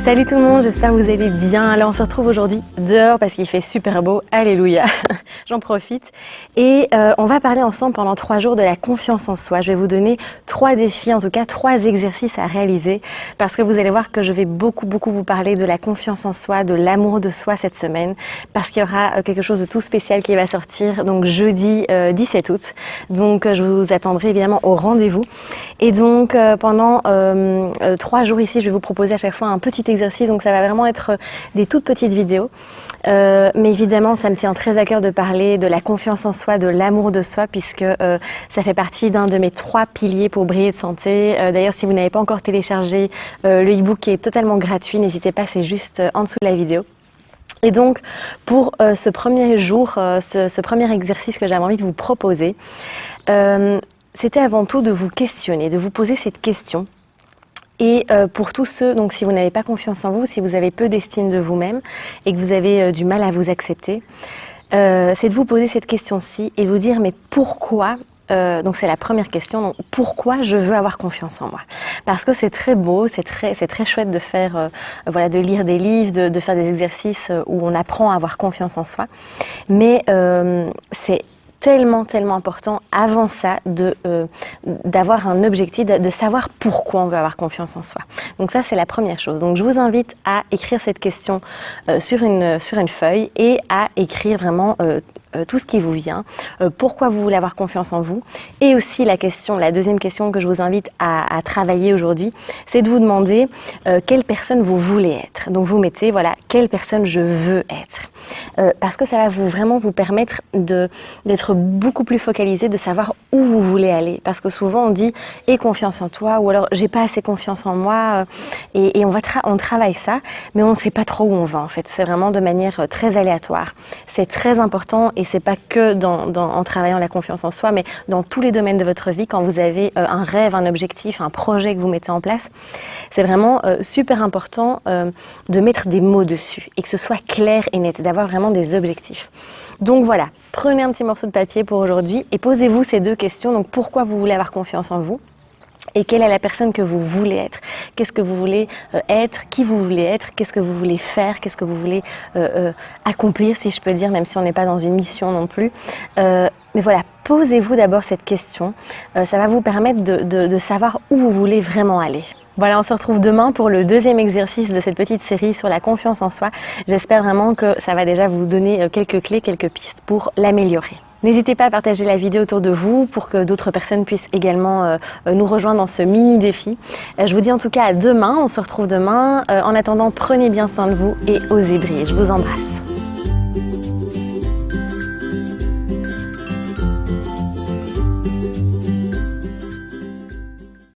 Salut tout le monde, j'espère que vous allez bien. Alors on se retrouve aujourd'hui dehors parce qu'il fait super beau, alléluia, j'en profite. Et on va parler ensemble pendant 3 jours de la confiance en soi. Je vais vous donner 3 défis, en tout cas 3 exercices à réaliser parce que vous allez voir que je vais beaucoup vous parler de la confiance en soi, de l'amour de soi cette semaine parce qu'il y aura quelque chose de tout spécial qui va sortir donc jeudi 17 août. Donc je vous attendrai évidemment au rendez-vous. Et donc pendant 3 jours ici, je vais vous proposer à chaque fois un petit exercice, donc ça va vraiment être des toutes petites vidéos. Mais évidemment, ça me tient très à cœur de parler de la confiance en soi, de l'amour de soi, puisque ça fait partie d'un de mes 3 piliers pour briller de santé. D'ailleurs, si vous n'avez pas encore téléchargé le e-book qui est totalement gratuit, n'hésitez pas, c'est juste en dessous de la vidéo. Et donc, pour ce premier jour, ce premier exercice que j'avais envie de vous proposer, c'était avant tout de vous questionner, de vous poser cette question. Et pour tous ceux, donc si vous n'avez pas confiance en vous, si vous avez peu d'estime de vous-même et que vous avez du mal à vous accepter, c'est de vous poser cette question-ci et vous dire mais pourquoi, donc c'est la première question, donc pourquoi je veux avoir confiance en moi? Parce que c'est très beau, c'est très chouette de faire, voilà, de lire des livres, de faire des exercices où on apprend à avoir confiance en soi, mais c'est tellement important avant ça d'avoir un objectif, de savoir pourquoi on veut avoir confiance en soi. Donc ça c'est la première chose. Donc je vous invite à écrire cette question sur une feuille et à écrire vraiment tout ce qui vous vient, pourquoi vous voulez avoir confiance en vous. Et aussi la deuxième question que je vous invite à travailler aujourd'hui, c'est de vous demander quelle personne vous voulez être. Donc vous mettez, voilà, quelle personne je veux être. Parce que ça va vraiment vous permettre d'être beaucoup plus focalisé, de savoir où vous voulez aller. Parce que souvent on dit « aie confiance en toi » ou alors « j'ai pas assez confiance en moi » et on travaille ça, mais on ne sait pas trop où on va en fait. C'est vraiment de manière très aléatoire. C'est très important et c'est pas que en travaillant la confiance en soi, mais dans tous les domaines de votre vie, quand vous avez un rêve, un objectif, un projet que vous mettez en place, c'est vraiment super important de mettre des mots dessus et que ce soit clair et net, d'avoir vraiment des objectifs. Donc voilà, prenez un petit morceau de papier pour aujourd'hui et posez-vous ces 2 questions. Donc pourquoi vous voulez avoir confiance en vous? Et quelle est la personne que vous voulez être? Qu'est-ce que vous voulez être? Qui vous voulez être? Qu'est-ce que vous voulez faire? Qu'est-ce que vous voulez accomplir, si je peux dire, même si on n'est pas dans une mission non plus. Mais voilà, posez-vous d'abord cette question. Ça va vous permettre de savoir où vous voulez vraiment aller. Voilà, on se retrouve demain pour le 2e exercice de cette petite série sur la confiance en soi. J'espère vraiment que ça va déjà vous donner quelques clés, quelques pistes pour l'améliorer. N'hésitez pas à partager la vidéo autour de vous pour que d'autres personnes puissent également nous rejoindre dans ce mini défi. Je vous dis en tout cas à demain, on se retrouve demain. En attendant, prenez bien soin de vous et osez briller. Je vous embrasse.